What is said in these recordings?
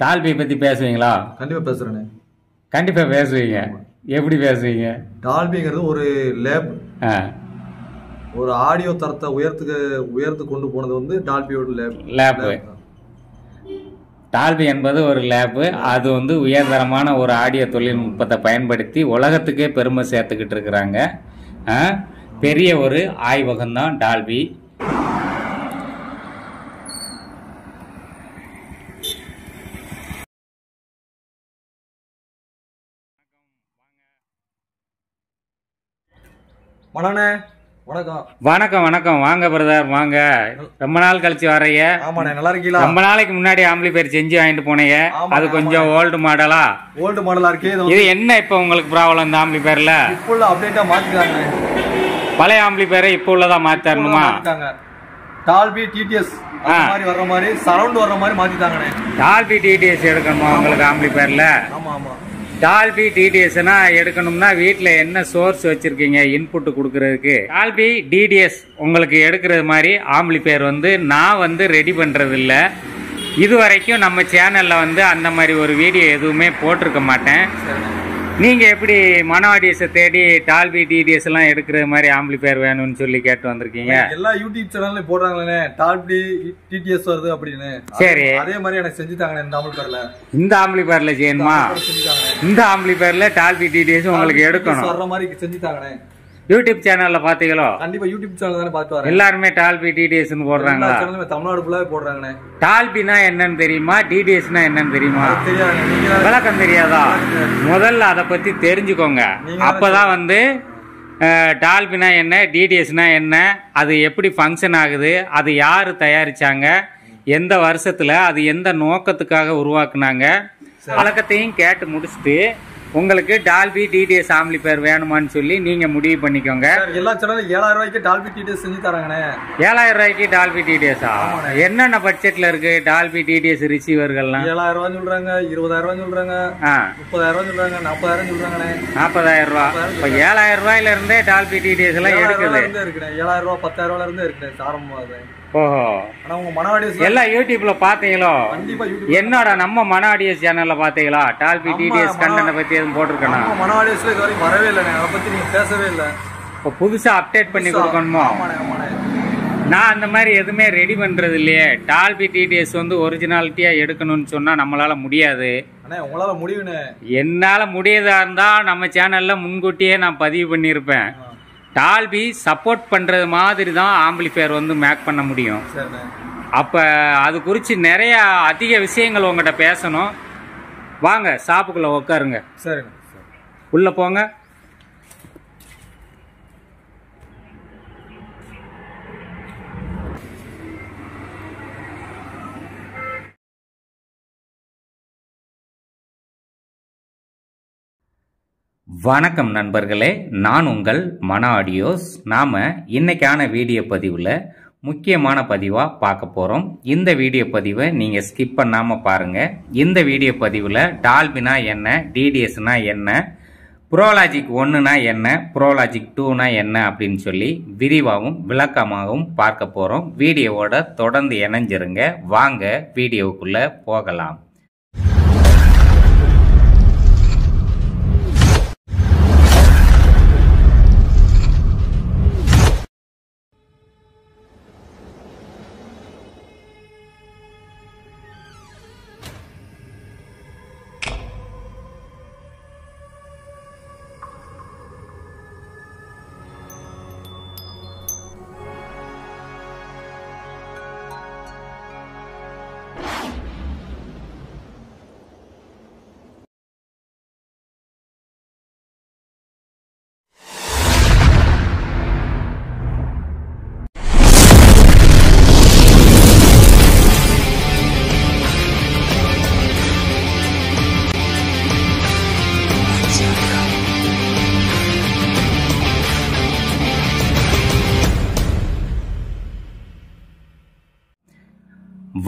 Dolby பத்தி பேசுவீங்களா? கண்டிப்பா பேசுறேனே. கண்டிப்பா பேசுவீங்க. எப்படி பேசுவீங்க? டால்பிங்கிறது ஒரு லேப். ஒரு ஆடியோ தரத்தை உயர்த்து கொண்டு போனது வந்து டால்பியோட லேப். டால்பி என்பது ஒரு லேப். அது வந்து உயர்தரமான ஒரு ஆடியோ தொழில்நுட்பத்தை பயன்படுத்தி உலகத்துக்கே பெருமை சேர்த்துக்கிட்டு இருக்கிறாங்க. பெரிய ஒரு ஆய்வகம் தான் டால்பி. வணக்கம் வணக்கம். வாங்க பிரதர், வாங்க. ரொம்ப நாள் கழிச்சு வரைய. நல்லா இருக்கீங்களா? ரொம்ப நாளைக்கு முன்னாடி ஆம்பிளிஃபையர் செஞ்சு வாங்கிட்டு போனீங்க. அது கொஞ்சம் ஓல்டு மாடலா இருக்கு. இது என்ன இப்ப உங்களுக்கு ப்ராப்ளம்? இந்த ஆம்பிளிஃபையர்ல இப்போ அப்டேட்டா மாத்திட்டாங்க. பழைய ஆம்பிளிஃபையரை இப்போ உள்ளதா மாத்தி தரணுமா? டால்பி டிடிஎஸ் மாதிரி வர்ற மாதிரி சரவுண்ட் வர்ற மாதிரி மாத்திட்டாங்கண்ணே. டால்பி டிடிஎஸ் எடுக்கணுமா உங்களுக்கு ஆம்பிளிஃபையர்ல? ஆமா ஆமா. டால்பி டிடிஎஸ்னா எடுக்கணும்னா வீட்டில் என்ன சோர்ஸ் வச்சிருக்கீங்க இன்புட் கொடுக்கறதுக்கு? டால்பி டிடிஎஸ் உங்களுக்கு எடுக்கிறது மாதிரி ஆம்பிளிஃபையர் வந்து நான் வந்து ரெடி பண்ணுறது இல்லை. இது வரைக்கும் நம்ம சேனலில் வந்து அந்த மாதிரி ஒரு வீடியோ எதுவுமே போட்டிருக்க மாட்டேன். நீங்கள் எப்படி மனோ ஆடியஸை தேடி டால்பி டிடிஎஸ் எல்லாம் எடுக்கிற மாதிரி ஆம்பிளிஃபையர் வேணும்னு சொல்லி கேட்டு வந்திருக்கீங்க? எல்லா யூடியூப் சேனல்லையும் போடுறாங்களே டால்பி டிடிஎஸ் வருது அப்படின்னு. சரி, அதே மாதிரி எனக்கு செஞ்சுட்டாங்க இந்த ஆம்பிளிஃபையர்ல. இந்த ஆம்பிளிஃபையர்ல செய்யணுமா? இந்த ஆம்பிளிஃபையர்ல டால்பி டிடிஎஸ் உங்களுக்கு எடுக்கணும் வர்ற மாதிரி செஞ்சுட்டாங்கண்ணே. யூடியூப் சேனல்ல பாத்தீங்களோ? கண்டிப்பா யூடியூப் சேனல் தானே பார்த்து வரேன். எல்லாருமே டால்பி டிடிஎஸ் போடுறாங்களா? தமிழ்நாடு ஃபுல்லாவே போடுறாங்கண்ணே. டால்பினா என்னன்னு தெரியுமா? டிடிஎஸ்னா என்னன்னு தெரியுமா? தெரியாது. விளக்கம் தெரியாதா? முதல்ல அதை பத்தி தெரிஞ்சுக்கோங்க. அப்பதான் வந்து டால்பினா என்ன, டிடிஎஸ்னா என்ன, அது எப்படி ஃபங்க்ஷன் ஆகுது, அது யாரு தயாரிச்சாங்க, எந்த வருஷத்துல, அது எந்த நோக்கத்துக்காக உருவாக்குனாங்க, வழக்கத்தையும் கேட்டு முடிச்சுட்டு உங்களுக்கு டால்பி டிடிஎஸ் ஆம்பிளிஃபையர் வேணுமான்னு சொல்லி நீங்க முடிவு பண்ணிக்கோங்க. எல்லா சேனலும் 7000 ரூபாய்க்கு டால்பி டிடிஎஸ் செஞ்சு தராங்கண்ணே. 7000 ரூபாய்க்கு டால்பி டிடிஎஸ்ஆ? என்னென்ன பட்ஜெட்ல இருக்கு டால்பி டிடிஎஸ் ரிசீவர்கள்லாம்? 7000 ரூபாய் சொல்றாங்க, 20000 ரூபாய் சொல்றாங்க, 30000 ரூபாய் சொல்றாங்க, 40000 சொல்றாங்கண்ணே. 40000 ரூபாய். இப்ப 7000 ரூபாயில இருந்தே டால்பி டிடிஎஸ் எல்லாம் எடுக்குது. 7000 ரூபாய் 10000 ரூபாயில இருந்தே இருக்கு ஆரம்பமா. ஓஹோ. எல்லாம் யூடியூப்ல பாத்தீங்களோ? என்னோட நம்ம மனோ ஆடியஸ் சேனல்ல பாத்தீங்களா டால்பி டிடிஎஸ் கண்டென்ட் பத்தி எதுவும் போட்டிருக்கேனா? மனோ ஆடியஸ்ல இது வரைக்கும் வரவே இல்லை. அதை பத்தி நீங்க பேசவே இல்லை. இப்போ புதுசா அப்டேட் பண்ணி கொடுக்கணுமோ? நான் அந்த மாதிரி எதுவுமே ரெடி பண்றது இல்லையே. டால்பி டிடிஎஸ் வந்து ஒரிஜினாலிட்டியா எடுக்கணும்னு சொன்னா நம்மளால முடியாது. உங்களால முடியும்னு. என்னால முடியதா இருந்தா நம்ம சேனல்ல முன்கூட்டியே நான் பதிவு பண்ணியிருப்பேன். டால்பி சப்போர்ட் பண்ணுறது மாதிரி தான் ஆம்பிளிஃபையர் வந்து மேக் பண்ண முடியும். அப்போ அது குறித்து நிறைய அதிக விஷயங்கள் உங்கள்கிட்ட பேசணும். வாங்க ஷாப்புக்குள்ளே உட்காருங்க. சரி, உள்ளே போங்க. வணக்கம் நண்பர்களே, நான் உங்கள் மனோ ஆடியோஸ். நாம் இன்னைக்கான வீடியோ பதிவில் முக்கியமான பதிவாக பார்க்க போகிறோம். இந்த வீடியோ பதிவை நீங்கள் ஸ்கிப் பண்ணாமல் பாருங்கள். இந்த வீடியோ பதிவில் டால்பினா என்ன, டிடிஎஸ்னா என்ன, ப்ரோலாஜிக் 1னா என்ன, ப்ரோலாஜிக் 2னா என்ன அப்படின்னு சொல்லி விரிவாகவும் விளக்கமாகவும் பார்க்க போகிறோம். வீடியோவோட தொடர்ந்து இணைஞ்சிருங்க. வாங்க வீடியோவுக்குள்ளே போகலாம்.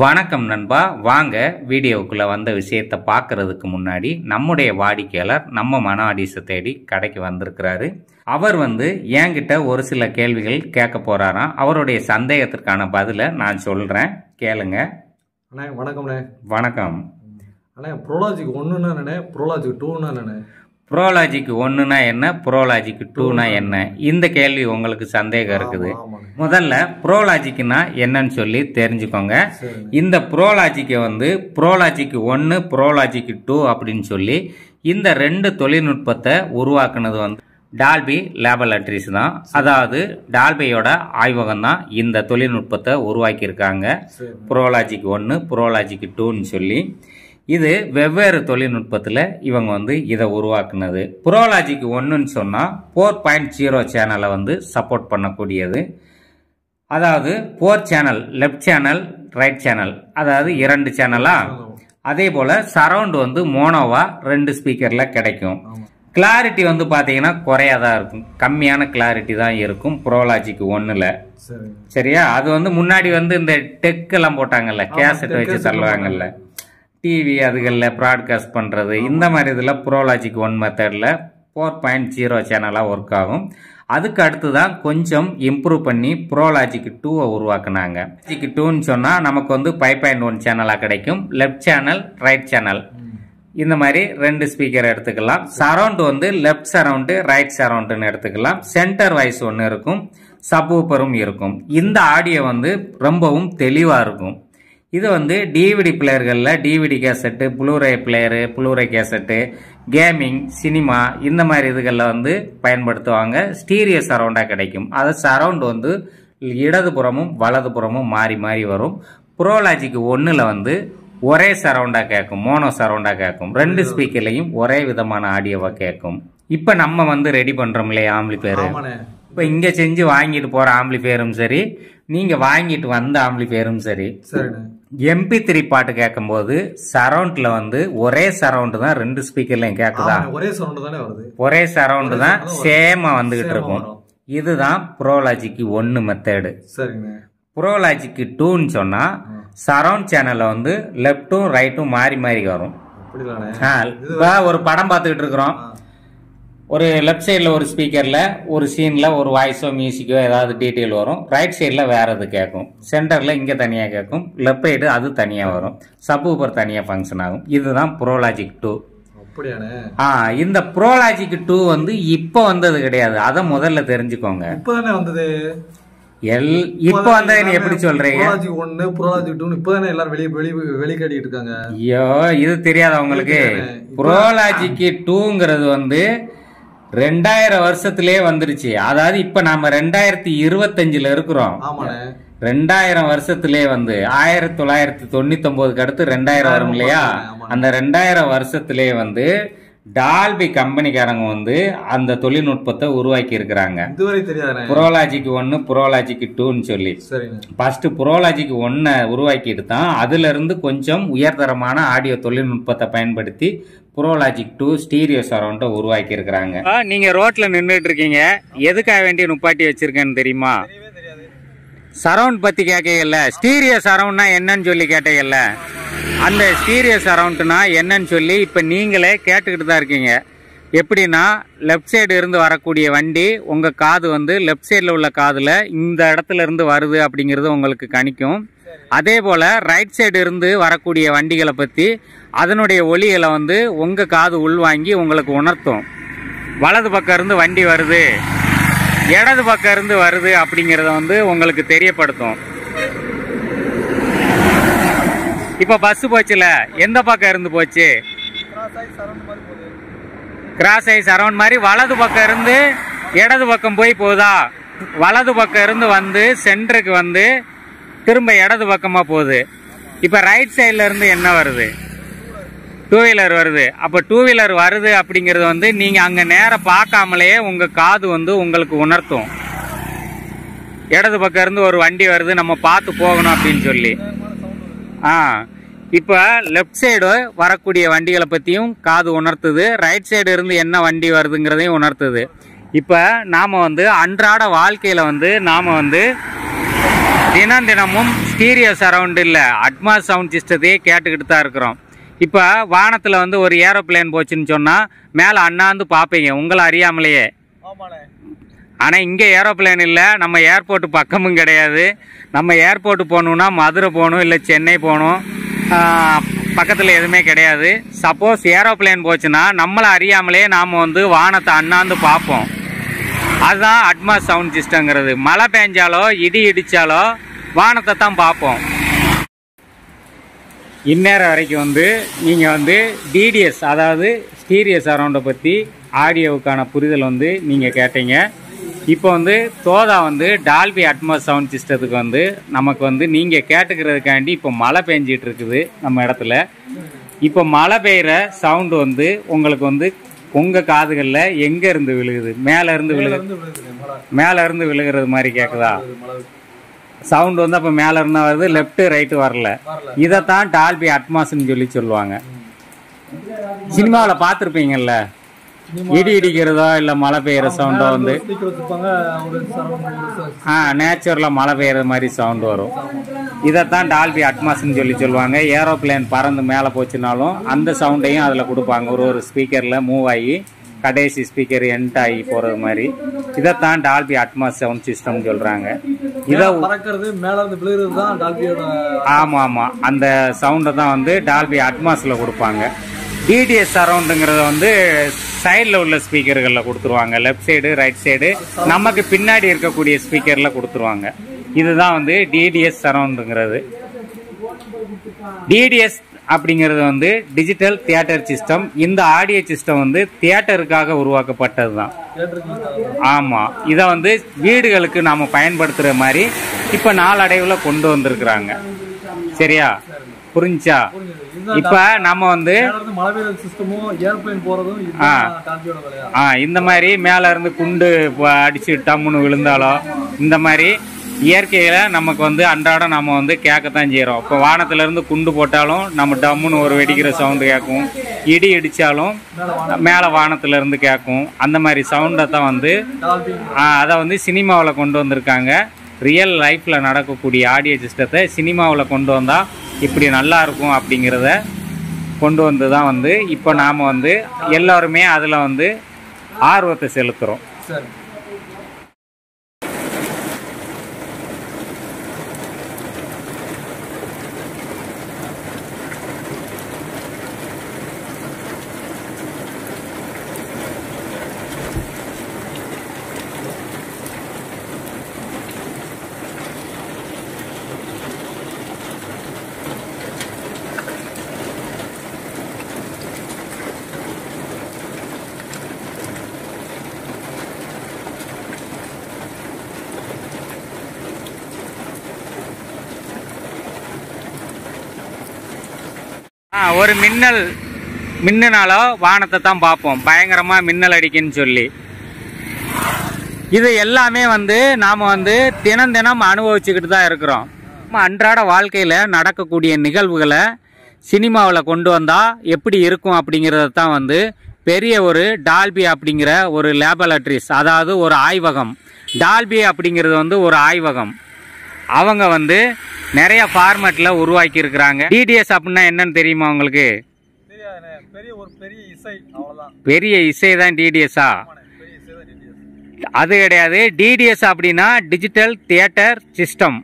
வணக்கம் நண்பா. வாங்க வீடியோவுக்குள்ளே வந்த விஷயத்தை பார்க்கறதுக்கு முன்னாடி நம்முடைய வாடிக்கையாளர் நம்ம மனோ ஆடியஸை தேடி கடைக்கு வந்திருக்கிறாரு. அவர் வந்து என்கிட்ட ஒரு சில கேள்விகள் கேட்க போறாராம். அவருடைய சந்தேகத்திற்கான பதிலை நான் சொல்கிறேன், கேளுங்க. வணக்கம்ண்ணே. வணக்கம். அண்ணே ப்ரோலாஜிக் 1ன்னா என்னண்ணே, ப்ரோலாஜிக் 2ன்னா என்னண்ணே? ப்ரோலாஜிக் 1னா என்ன, ப்ரோலாஜிக் 2னா என்ன, இந்த கேள்வி உங்களுக்கு சந்தேகம் இருக்குது. முதல்ல ப்ரோலாஜிக்னா என்னன்னு சொல்லி தெரிஞ்சுக்கோங்க. இந்த ப்ரோலாஜிக்கை வந்து ப்ரோலாஜிக் 1 ப்ரோலாஜிக் 2 அப்படின்னு சொல்லி இந்த 2 தொழில்நுட்பத்தை உருவாக்குனது வந்து டால்பி லேபரட்டரிஸ் தான். அதாவது டால்பியோட ஆய்வகம் தான் இந்த தொழில்நுட்பத்தை உருவாக்கியிருக்காங்க. ப்ரோலாஜிக் 1 ப்ரோலாஜிக் 2ன்னு சொல்லி இது வெவ்வேறு தொழில்நுட்பத்தில் இவங்க வந்து இதை உருவாக்குனது. ப்ரோலாஜிக் 1ன்னு சொன்னால் 4.0 சேனலை வந்து சப்போர்ட் பண்ணக்கூடியது. அதாவது 4 channel, left channel, right channel, அதாவது 2 சேனலா. அதே போல் சரவுண்ட் வந்து மோனோவா 2 ஸ்பீக்கரில் கிடைக்கும். கிளாரிட்டி வந்து பார்த்தீங்கன்னா குறையாதான் இருக்கும், கம்மியான கிளாரிட்டி தான் இருக்கும் ப்ரோலாஜிக் 1ல். சரியா? அது வந்து முன்னாடி வந்து இந்த டெக்கெல்லாம் போட்டாங்கல்ல, கேசட் வச்சு தள்ளுவாங்கல்ல, டிவி அதுகளில் ப்ராட்காஸ்ட் பண்ணுறது, இந்த மாதிரி இதில் ப்ரோலாஜிக் 1 மெத்தடில் 4.0 சேனலாக ஒர்க் ஆகும். அதுக்கு அடுத்து தான் கொஞ்சம் இம்ப்ரூவ் பண்ணி ப்ரோலாஜிக் 2வை உருவாக்குனாங்க. லாஜிக் 2ன்னு சொன்னால் நமக்கு வந்து 5.1 சேனலாக கிடைக்கும். லெஃப்ட் சேனல், ரைட் சேனல், இந்த மாதிரி 2 ஸ்பீக்கர் எடுத்துக்கலாம். சரவுண்ட் வந்து லெஃப்ட் சரவுண்டு, ரைட் சரவுண்டுன்னு எடுத்துக்கலாம். சென்டர் வாய்ஸ் ஒன்று இருக்கும், சப்வூஃபரும் இருக்கும். இந்த ஆடியோ வந்து ரொம்பவும் தெளிவாக இருக்கும். இது வந்து டிவிடி பிளேயர்களில் DVD cassette, Blu ray player, Blu ray cassette, gaming, cinema, இந்த மாதிரி இதுகளில் வந்து பயன்படுத்துவாங்க. ஸ்டீரியோ சரவுண்டாக கிடைக்கும். அது சரவுண்ட் வந்து இடதுபுறமும் வலதுபுறமும் மாறி மாறி வரும். ப்ரோலாஜிக் 1ல் வந்து ஒரே சரவுண்டாக கேட்கும், மோனோ சரவுண்டாக கேட்கும். 2 ஸ்பீக்கர்லையும் ஒரே விதமான ஆடியோவாக கேட்கும். இப்போ நம்ம வந்து ரெடி பண்ணுறோம் இல்லையா ஆம்பிளிஃபையர், இப்போ இங்கே செஞ்சு வாங்கிட்டு போகிற ஆம்பிளிஃபையரும் சரி, நீங்கள் வாங்கிட்டு வந்த ஆம்பிளிஃபையரும் சரி, MP3 பாட்டு கேட்கும்போது சரவுண்ட்ல வந்து ஒரே சரவுண்ட் தான் 2 ஸ்பீக்கர்லையும் கேட்குதா? ஒரே சரவுண்ட் தானே வருது, ஒரே சரவுண்ட் தான் சேமா வந்துகிட்டு இருக்கும். இதுதான் ப்ரோலாஜிக் 1 மெத்தடு. ப்ரோலாஜிக் 2ன்னு சொன்னா சரவுண்ட் சேனல்ல வந்து லெப்டும் ரைட்டும் மாறி மாறி வரும். இப்போ ஒரு படம் பார்த்துக்கிட்டு இருக்கிறோம், ஒரு லெஃப்ட் சைடில் ஒரு ஸ்பீக்கரில் ஒரு சீனில் ஒரு வாய்ஸோ மியூசிக்கோ ஏதாவது டீட்டெயில் வரும், ரைட் சைடில் வேறு எது கேட்கும், சென்டரில் இங்கே தனியாக கேட்கும், லெஃப்ட் சைடு அது தனியாக வரும், சப்வூஃபர் தனியாக ஃபங்க்ஷன் ஆகும். இதுதான் ப்ரோலாஜிக் 2. இந்த ப்ரோலாஜிக் 2 வந்து இப்போ வந்தது கிடையாது, அதை முதல்ல தெரிஞ்சுக்கோங்க. இப்போ வந்தது எப்படி சொல்றீங்க? ஐயோ, இது தெரியாத உங்களுக்கு? ப்ரோலாஜிக் 2ங்கிறது வந்து 2000 வருஷத்திலே வந்துருச்சு. அதாவது இப்ப நாம 2025ல இருக்கிறோம். 2000 வருஷத்திலே வந்து 1999க்கு அடுத்து 2000 வரும் இல்லையா? அந்த 2000 வருஷத்திலே வந்து டால்பி கம்பெனிக்காரங்க வந்து அந்த தொழில்நுட்பத்தை உருவாக்கி இருக்கிறாங்க. ப்ரோலாஜிக் 1 ப்ரோலாஜிக் 2ன்னு சொல்லி ஃபர்ஸ்ட் ப்ரோலாஜிக் 1 உருவாக்கிட்டு தான் அதுல இருந்து கொஞ்சம் உயர்தரமான ஆடியோ தொழில்நுட்பத்தை பயன்படுத்தி ப்ரோலாஜிக் 2 ஸ்டீரியோ சரவுண்டை உருவாக்கி இருக்கிறாங்க. நீங்க ரோட்ல நின்றுட்டு இருக்கீங்க, எதுக்காக வேண்டி நுப்பாட்டி வச்சிருக்கேன்னு தெரியுமா? சரவுண்ட் பத்தி கேட்கல, ஸ்டீரியோ சரவுண்ட்னா என்னன்னு சொல்லி கேட்டீங்கல்ல, அந்த ஸ்டீரியோ சரவுண்ட்னா என்னன்னு சொல்லி இப்போ நீங்களே கேட்டுக்கிட்டு தான் இருக்கீங்க. எப்படின்னா லெஃப்ட் சைடு இருந்து வரக்கூடிய வண்டி உங்கள் காது வந்து லெஃப்ட் சைடில் உள்ள காதில் இந்த இடத்துல இருந்து வருது அப்படிங்கிறது உங்களுக்கு கணிக்கும். அதே போல் ரைட் சைடு இருந்து வரக்கூடிய வண்டிகளை பற்றி அதனுடைய ஒலிகளை வந்து உங்கள் காது உள்வாங்கி உங்களுக்கு உணர்த்தும். வலது பக்கம் இருந்து வண்டி வருது, இடது பக்கம் இருந்து வருது அப்படிங்கிறத வந்து உங்களுக்கு தெரியப்படுத்தும். இப்போ பஸ் போச்சுல, எந்த பக்கம் இருந்து போச்சு? கிராஸ் ஐ சரவுண்ட் மாதிரி வலது பக்கம் இருந்து இடது பக்கம் போய் போகுதா? வலது பக்கம் இருந்து வந்து சென்டருக்கு வந்து திரும்ப இடது பக்கமாக போகுது. இப்போ ரைட் சைடில் இருந்து என்ன வருது? 2 வீலர் வருது. அப்போ 2 வீலர் வருது அப்படிங்கிறது வந்து நீங்கள் அங்கே நேரம் பார்க்காமலேயே உங்கள் காது வந்து உங்களுக்கு உணர்த்தும். இடது பக்கம் இருந்து ஒரு வண்டி வருது, நம்ம பார்த்து போகணும் அப்படின்னு சொல்லி. இப்போ லெஃப்ட் சைடு வரக்கூடிய வண்டிகளை பற்றியும் காது உணர்த்துது, ரைட் சைடு இருந்து என்ன வண்டி வருதுங்கிறதையும் உணர்த்துது. இப்போ நாம் வந்து அன்றாட வாழ்க்கையில் வந்து நாம் வந்து தினமும் ஸ்டீரியோ சரவுண்ட் இல்லை அட்மாஸ் சவுண்ட் சிஸ்டத்தையே கேட்டுக்கிட்டு தான் இருக்கிறோம். இப்போ வானத்தில் வந்து ஒரு ஏரோப்ளேன் போச்சுன்னு சொன்னால் மேலே அண்ணாந்து பார்ப்பீங்க உங்களை அறியாமலேயே. ஆனால் இங்கே ஏரோப்ளேன் இல்லை, நம்ம ஏர்போர்ட்டு பக்கமும் கிடையாது. நம்ம ஏர்போர்ட்டு போகணுன்னா மதுரை போகணும், இல்லை சென்னை போகணும், பக்கத்தில் எதுவுமே கிடையாது. சப்போஸ் ஏரோப்ளேன் போச்சுன்னா நம்மளை அறியாமலே நாம் வந்து வானத்தை அண்ணாந்து பார்ப்போம். அதுதான் அட்மாஸ் சவுண்ட் சிஸ்டங்கிறது. மழை பெஞ்சாலோ இடி இடித்தாலோ வானத்தை தான் பார்ப்போம். இந்நேரம் வரைக்கும் வந்து நீங்கள் வந்து டிடிஎஸ் அதாவது ஸ்டீரியோ சரவுண்டை பற்றி ஆடியோவுக்கான புரிதல் வந்து நீங்கள் கேட்டீங்க. இப்போ வந்து தோதா வந்து டால்பி அட்மாஸ் சவுண்ட் சிஸ்டத்துக்கு வந்து நமக்கு வந்து நீங்கள் கேட்டுக்கிறதுக்காண்டி இப்போ மழை பெஞ்சிட்டு இருக்குது நம்ம இடத்துல. இப்போ மழை பெய்கிற சவுண்டு வந்து உங்களுக்கு வந்து உங்கள் காதுகளில் எங்கே இருந்து விழுகுது? மேலே இருந்து விழுகிறது மாதிரி கேட்குதா? சவுண்ட் வந்து அப்போ மேலே இருந்தால் வருது, லெஃப்ட்டு ரைட்டு வரல. இதைத்தான் டால்பி அட்மாஸ்ன்னு சொல்லுவாங்க. சினிமாவில் பார்த்துருப்பீங்கல்ல, இடி இடிக்கிறதோ இல்லை மழை பெய்கிற சவுண்டோ வந்து நேச்சுரலாக மழை பெய்கிற மாதிரி சவுண்டு வரும். இதைத்தான் டால்பி அட்மாஸ்ன்னு சொல்லுவாங்க. ஏரோப்ளேன் பறந்து மேலே போச்சுனாலும் அந்த சவுண்டையும் அதில் கொடுப்பாங்க. ஒரு ஸ்பீக்கரில் மூவ் ஆகி கடைசி ஸ்பீக்கர் எண்ட் ஆகி போகிறது மாதிரி. இதைத்தான் டால்பி அட்மாஸ் சவுண்ட் சிஸ்டம்னு சொல்கிறாங்க. இதை ஆமாம் ஆமாம், அந்த சவுண்டை தான் வந்து டால்பி அட்மாஸில் கொடுப்பாங்க. டிடிஎஸ் சரவுண்டுங்கிறத வந்து சைடில் உள்ள ஸ்பீக்கர்களில் கொடுத்துருவாங்க. லெஃப்ட் சைடு ரைட் சைடு நமக்கு பின்னாடி இருக்கக்கூடிய ஸ்பீக்கரில் கொடுத்துருவாங்க. இதுதான் வந்து டிடிஎஸ் சரவுண்டுங்கிறது. டிடிஎஸ் அப்படிங்கிறது வந்து டிஜிட்டல் தியேட்டர் சிஸ்டம். இந்த ஆடியோ சிஸ்டம் வந்து தியேட்டருக்காக உருவாக்கப்பட்டது தான். ஆமாம், இதை வந்து வீடுகளுக்கு நாம் பயன்படுத்துகிற மாதிரி இப்போ நாளடைவில் கொண்டு வந்திருக்கிறாங்க. சரியா, புரிஞ்சா? இப்ப நம்ம வந்து இந்த மாதிரி மேல இருந்து குண்டு அடிச்சு டம்முன்னு விழுந்தாலோ இந்த மாதிரி இயற்கையில நமக்கு வந்து அன்றாடம் நம்ம வந்து கேட்கத்தான் செய்யறோம். இப்போ வானத்துல இருந்து குண்டு போட்டாலும் நம்ம டம்முன்னு ஒரு வெடிக்கிற சவுண்டு கேட்கும். இடி இடிச்சாலும் மேல வானத்துல இருந்து கேட்கும். அந்த மாதிரி சவுண்டை தான் வந்து அதை வந்து சினிமாவில் கொண்டு வந்திருக்காங்க. ரியல் லைஃப்ல நடக்கக்கூடிய ஆடியோ சிஸ்டத்தை சினிமாவில் கொண்டு வந்தா இப்படி நல்லா இருக்கும் அப்படிங்கிறத கொண்டு வந்து தான் வந்து இப்போ நாம் வந்து எல்லாருமே அதில் வந்து ஆர்வத்தை செலுத்துகிறோம். ஒரு மின்னனாலோ வானத்தை தான் பார்ப்போம், பயங்கரமா மின்னல் அடிக்குன்னு சொல்லி. இது எல்லாமே வந்து நாம வந்து தினம் தினம் அனுபவிச்சுக்கிட்டு தான் இருக்கிறோம். அன்றாட வாழ்க்கையில நடக்கக்கூடிய நிகழ்வுகளை சினிமாவில் கொண்டு வந்தா எப்படி இருக்கும் அப்படிங்கிறத தான் வந்து பெரிய ஒரு டால்பி அப்படிங்கிற ஒரு லேபரட்டரிஸ், அதாவது ஒரு ஆய்வகம். டால்பி அப்படிங்கிறது வந்து ஒரு ஆய்வகம். அவங்க வந்து நிறைய ஃபார்மேட்ல உருவாக்கி இருக்கிறாங்க. டிடிஎஸ் அப்படின்னா என்னன்னு தெரியுமா உங்களுக்கு? பெரிய இசை தான் டிடிஎஸ்ஸா? அது கிடையாது. டிடிஎஸ் அப்படின்னா டிஜிட்டல் தியேட்டர் சிஸ்டம்.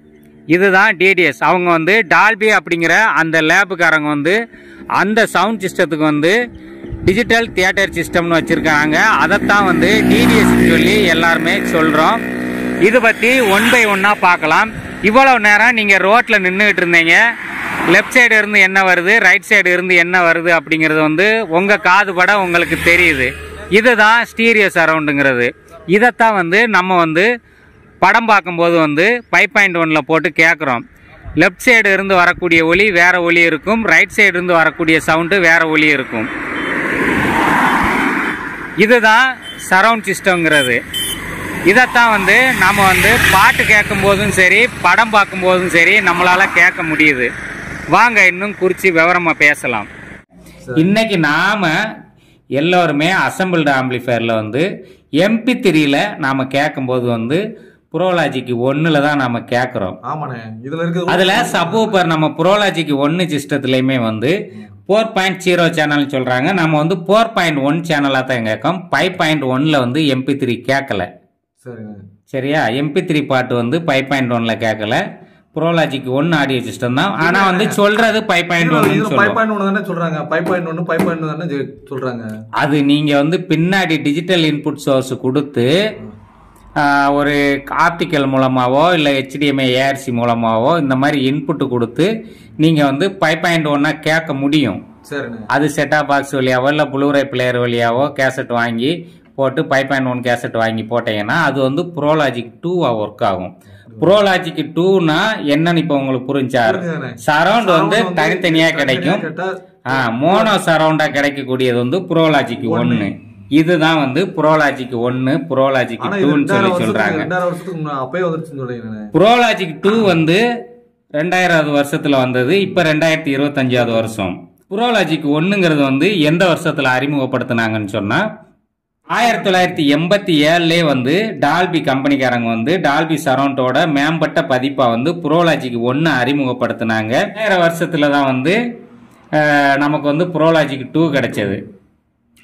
இதுதான் டிடிஎஸ். அவங்க வந்து டால்பி அப்படிங்கிற அந்த லேபுக்காரங்க வந்து அந்த சவுண்ட் சிஸ்டத்துக்கு வந்து டிஜிட்டல் தியேட்டர் சிஸ்டம்னு வச்சிருக்காங்க. அதைத்தான் வந்து டிடிஎஸ் சொல்லி எல்லாருமே சொல்றோம். இது பத்தி ஒன் பை ஒன்னா பார்க்கலாம். இவ்வளவு நேரம் நீங்க ரோட்ல நின்றுகிட்டு இருந்தீங்க. லெஃப்ட் சைடு இருந்து என்ன வருது, ரைட் சைடு இருந்து என்ன வருது அப்படிங்கிறது வந்து உங்க காது பட உங்களுக்கு தெரியுது. இதுதான் ஸ்டீரியோ சரவுண்டுங்கிறது. இதைத்தான் வந்து நம்ம வந்து படம் பார்க்கும்போது வந்து 5.1 போட்டு கேட்குறோம். லெஃப்ட் சைடு இருந்து வரக்கூடிய ஒலி வேற ஒலி இருக்கும், ரைட் சைடு இருந்து வரக்கூடிய சவுண்டு வேற ஒலி இருக்கும். இதுதான் சரவுண்ட் சிஸ்டம்ங்கிறது. இதைத்தான் வந்து நம்ம வந்து பாட்டு கேட்கும் போதும் சரி, படம் பார்க்கும் போதும் சரி நம்மளால கேட்க முடியுது. வாங்க இன்னும் குறித்து விவரமா பேசலாம். இன்னைக்கு நாம எல்லோருமே அசம்பிள்டு ஆம்பிளிஃபயர்ல வந்து MP3ல நாம கேட்கும்போது வந்து புரோலாஜிக்கு 1ல தான் நாம கேட்குறோம். அதுல சப்வூஃபர் நம்ம புரோலாஜிக்கு 1 சிஸ்டத்துலயுமே வந்து 4.0 சேனல் சொல்றாங்க. நம்ம வந்து 4.1 சேனலா தான் கேட்கும். 5.1ல வந்து MP3 கேட்கல. சரியா, MP3 பாட்டு வந்து 5.1ல கேட்கல. ப்ரோலாஜிக் 1 ஆடியோ சிஸ்டம் தான். ஆனா வந்து சொல்றது 5.1 5.1 தானே சொல்றாங்க. 5.1 5.1 தானே சொல்றாங்க. அது நீங்க வந்து பின்னாடி டிஜிட்டல் இன்புட் சோர்ஸ் கொடுத்து ஒரு ஆப்டிக்கல் மூலமாவோ இல்லை HDMI ARC மூலமாவோ இந்த மாதிரி இன்புட் கொடுத்து நீங்க வந்து 5.1 கேட்க முடியும். அது செட்டாப் பாக்ஸ் வழியாவோ இல்லை ப்ளூரே பிளேயர் வழியாவோ கேசட் வாங்கி போட்டு 5.1 கேசட் வாங்கி போட்டீங்கன்னா அது வந்து ப்ரோலாஜிக் 2 ஒர்க் ஆகும். ப்ரோலாஜிக் 2னா என்னன்னு இப்ப உங்களுக்கு புரிஞ்சாரு. சரவுண்ட் வந்து தனித்தனியா கிடைக்கும். மோனோ சரவுண்டா கிடைக்கக்கூடியது வந்து ப்ரோலாஜிக் 1. இதுதான் வந்து ப்ரோலாஜிக் 1 ப்ரோலாஜிக் 2ன்னு சொல்லி சொல்றாங்க. ப்ரோலாஜிக் 2 வந்து 2000 வருஷத்துல வந்தது. இப்ப 2025 வருஷம். ப்ரோலாஜிக் 1ங்கிறது வந்து எந்த வருஷத்துல அறிமுகப்படுத்தினாங்கன்னு சொன்னா 1987 வந்து டால்பி கம்பெனிக்காரங்க வந்து டால்பி சரவுண்டோட மேம்பட்ட பதிப்பா வந்து ப்ரோலாஜிக் 1 அறிமுகப்படுத்தினாங்க. 2000 வருஷத்துல தான் வந்து நமக்கு வந்து ப்ரோலாஜிக் 2 கிடைச்சது.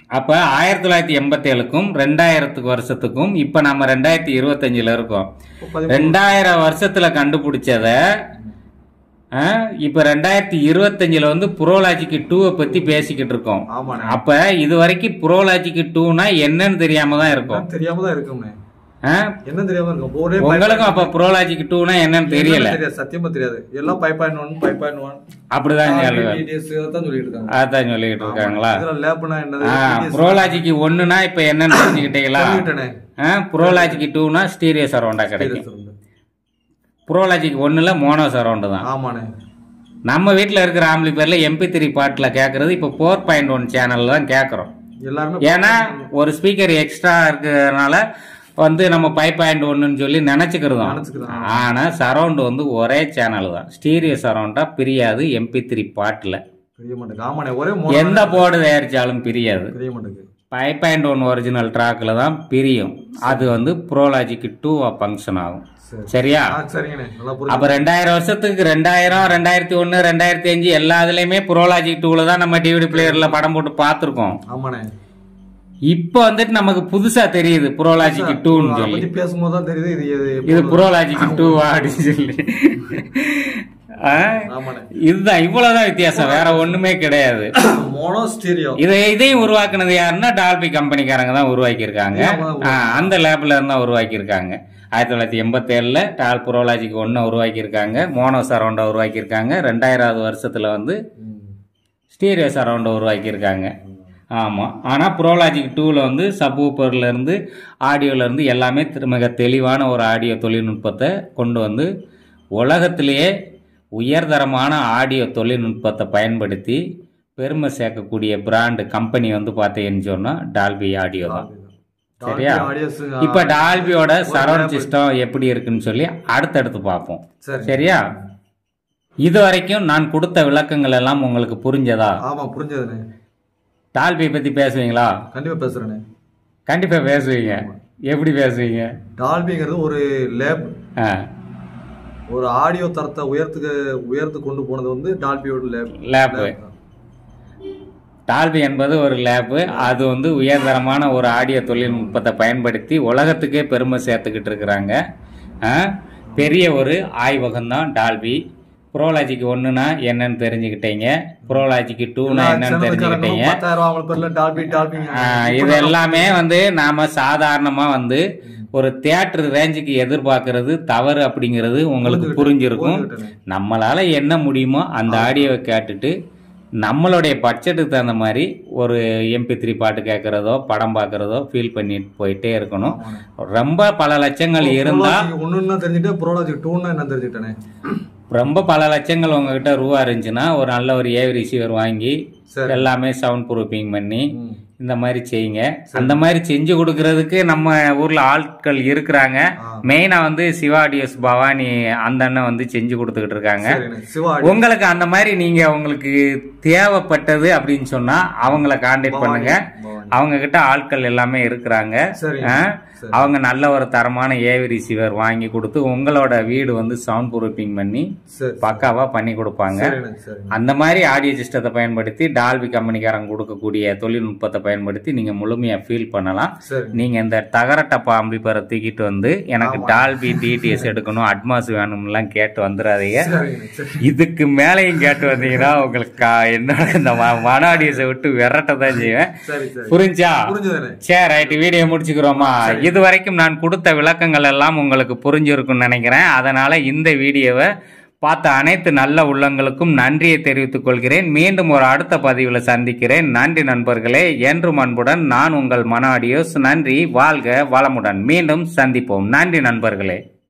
அப்ப 1987க்கும் 2000 வருஷத்துக்கும் இப்ப நம்ம 2025 இருக்கோம். 2000 வருஷத்துல கண்டுபிடிச்சத இப்ப 2025 வந்து ப்ரோலாஜிக் 2 பத்தி பேசிக்கிட்டு இருக்கோம். அப்ப இது வரைக்கும் ப்ரோலாஜிக் 2னா என்னன்னு தெரியாம தான் இருக்கும். என்ன தெரியாம இருக்கும் உங்களுக்கும். அப்ப ப்ரோலாஜிக் 2னா என்னன்னு தெரியல, சத்தியமா தெரியாது. எல்லாம் 5.1 5.1 அப்படிதான் அதான் சொல்லிட்டு இருக்காங்களா. ப்ரோலாஜிக் 1னா இப்ப என்னன்னு தெரிஞ்சுக்கிட்டீங்களா? ப்ரோலாஜிக் 2னா ஸ்டீரியோ சரவுண்டா கிடைக்கும். ப்ரோலாஜிக் 1ல மோனோ சரவுண்டு தான். நம்ம வீட்டில் இருக்கிற ஆம்பிளிஃபையர்ல MP3 பாட்டில் கேட்கறது இப்போ 4.1 சேனல் தான் கேட்குறோம். ஏன்னா ஒரு ஸ்பீக்கர் எக்ஸ்ட்ரா இருக்கிறதுனால வந்து நம்ம 5.1ன்னு சொல்லி நினைச்சுக்கிறோம். ஆனா சரவுண்ட் வந்து ஒரே சேனல் தான். ஸ்டீரியோ சரவுண்டா பிரியாது. MP3 பாட்டில் எந்த போர்டு தயாரிச்சாலும் பிரியாது. 5.1 ஒரிஜினல் ட்ராக்ல தான் பிரியும். அது வந்து ப்ரோலாஜிக் 2 ஃபங்க்ஷன் ஆகும். சரியா? அப்ப 2000 வருஷத்துக்கு 2000 2001 2005 எல்லா இதுலயுமே ப்ரோலாஜிக் 2ல தான் நம்ம டிவிடி பிளேயர்ல படம் போட்டு பார்த்திருக்கோம். இப்ப வந்துட்டு நமக்கு புதுசா தெரியுது ப்ரோலாஜிக் 2ன்னு சொல்லி பேசும்போது தெரியுது இது ப்ரோலாஜிக் 2 அப்படின்னு சொல்லி. இதுதான், இவ்வளவுதான் வித்தியாசம், வேற ஒண்ணுமே கிடையாது. இதையும் உருவாக்குனது யாருன்னா டால்பி கம்பெனிக்காரங்க தான் உருவாக்கி இருக்காங்க. அந்த லேப்ல இருந்தா உருவாக்கி இருக்காங்க. 1987 டால் ப்ரோலாஜிக் 1 உருவாக்கி இருக்காங்க. மோனோ சரவுண்டை உருவாக்கி இருக்காங்க. 2000 வருஷத்துல வந்து ஸ்டீரியோ சரவுண்டை உருவாக்கி இருக்காங்க. ஆமா. ஆனா ப்ரோலாஜிக் 2ல வந்து சப்வூஃபர்ல இருந்து ஆடியோல இருந்து எல்லாமே மிக தெளிவான ஒரு ஆடியோ தொழில்நுட்பத்தை கொண்டு வந்து உலகத்திலேயே உயர்தரமான ஆடியோ தொழில்நுட்பத்தை பயன்படுத்தி பெருமை சேர்க்கக்கூடிய பிராண்ட் கம்பெனி வந்து பார்த்தீங்கன்னு சொன்னா டால்பி ஆடியோ தான். சரியா? இப்ப டால்பியோட சரவுண்ட் சிஸ்டம் எப்படி இருக்குன்னு சொல்லி அடுத்தடுத்து பார்ப்போம். சரியா? இது வரைக்கும் நான் கொடுத்த விளக்கங்கள் எல்லாம் உங்களுக்கு புரிஞ்சதா? ஆமா, புரிஞ்சது. டால்பி பத்தி பேசுவீங்களா? கண்டிப்பா பேசுறேன். கண்டிப்பா பேசுவீங்க. எப்படி பேசுவீங்க? டால்பிங்கிறது ஒரு லேப். ஒரு ஆடியோ தரத்தை உயர்த்து கொண்டு போனது வந்து டால்பியோட லேப். டால்பி என்பது ஒரு லேப். அது வந்து உயர்தரமான ஒரு ஆடியோ தொழில்நுட்பத்தை பயன்படுத்தி உலகத்துக்கே பெருமை சேர்த்துக்கிட்டு இருக்கிறாங்க. பெரிய ஒரு ஆய்வகம் தான் டால்பி. ப்ரோலாஜிக் 1னா என்னன்னு தெரிஞ்சுக்கிட்டீங்க. ப்ரோலாஜிக் 2னா என்னன்னு தெரிஞ்சுக்கிட்டீங்க. இது எல்லாமே வந்து நாம சாதாரணமா வந்து ஒரு தியேட்டர் ரேஞ்சுக்கு எதிர்பார்க்கறது தவறு அப்படிங்கிறது உங்களுக்கு புரிஞ்சிருக்கும். நம்மளால என்ன முடியுமோ அந்த ஆடியோவை கேட்டுட்டு நம்மளுடைய பட்ஜெட்டுக்கு தகுந்த மாதிரி ஒரு MP3 பாட்டு கேட்கறதோ படம் பார்க்கறதோ ஃபீல் பண்ணிட்டு போயிட்டே இருக்கணும். ரொம்ப பல லட்சங்கள் இருந்தா ரொம்ப பல லட்சங்கள் உங்ககிட்ட ரூபா இருந்துச்சுன்னா ஒரு நல்ல ஒரு ஏவி ரிசீவர் வாங்கி எல்லாமே சவுண்ட் ப்ரூஃபிங் பண்ணி இந்த மாதிரி செய்யுங்க. அந்த மாதிரி செஞ்சு கொடுக்கறதுக்கு நம்ம ஊர்ல ஆட்கள் இருக்கிறாங்க. மெயினா வந்து சிவா ஆடியோஸ் பவானி அந்த அண்ணன் வந்து செஞ்சு கொடுத்துக்கிட்டு இருக்காங்க. உங்களுக்கு அந்த மாதிரி நீங்க உங்களுக்கு தேவைப்பட்டது அப்படின்னு சொன்னா அவங்கள கான்டாக்ட் பண்ணுங்க. அவங்க கிட்ட ஆட்கள் எல்லாமே இருக்கிறாங்க. அவங்க நல்ல ஒரு தரமான ஏவி ரிசீவர் வாங்கி கொடுத்து உங்களோட வீடு வந்து சவுண்ட் ப்ரூஃபிங் பண்ணி பக்காவா பண்ணி கொடுப்பாங்க. அந்த மாதிரி ஆடியோ சிஸ்டத்தை பயன்படுத்தி டால்பி கம்பெனிக்காரங்க கொடுக்கக்கூடிய தொழில்நுட்பத்தை பயன்படுத்தி நீங்க முழுமையா ஃபீல் பண்ணலாம். நீங்க இந்த தகர டப்பா ஆம்பிளிஃபையரை தூக்கிட்டு வந்து எனக்கு டால்பி டிடிஎஸ் எடுக்கணும், அட்மாஸ் வேணும்லாம் கேட்டு வந்துடாதீங்க. இதுக்கு மேலையும் கேட்டு வந்தீங்கன்னா உங்களுக்கு என்னோட இந்த மன ஆடியோஸை விட்டு விரட்டதான் செய்வேன். புரிஞ்சா? சரி, ரைட், வீடியோ முடிச்சுக்கிறோமா? இது வரைக்கும் நான் கொடுத்த விளக்கங்கள் எல்லாம் உங்களுக்கு புரிஞ்சிருக்கும்னு நினைக்கிறேன். அதனால இந்த வீடியோவை பார்த்த அனைத்து நல்ல உள்ளங்களுக்கும் நன்றியை தெரிவித்துக் கொள்கிறேன். மீண்டும் ஒரு அடுத்த பதிவில் சந்திக்கிறேன். நன்றி நண்பர்களே. என்றும் அன்புடன் நான் உங்கள் மன ஆடியோஸ். நன்றி. வாழ்க வளமுடன். மீண்டும் சந்திப்போம். நன்றி நண்பர்களே.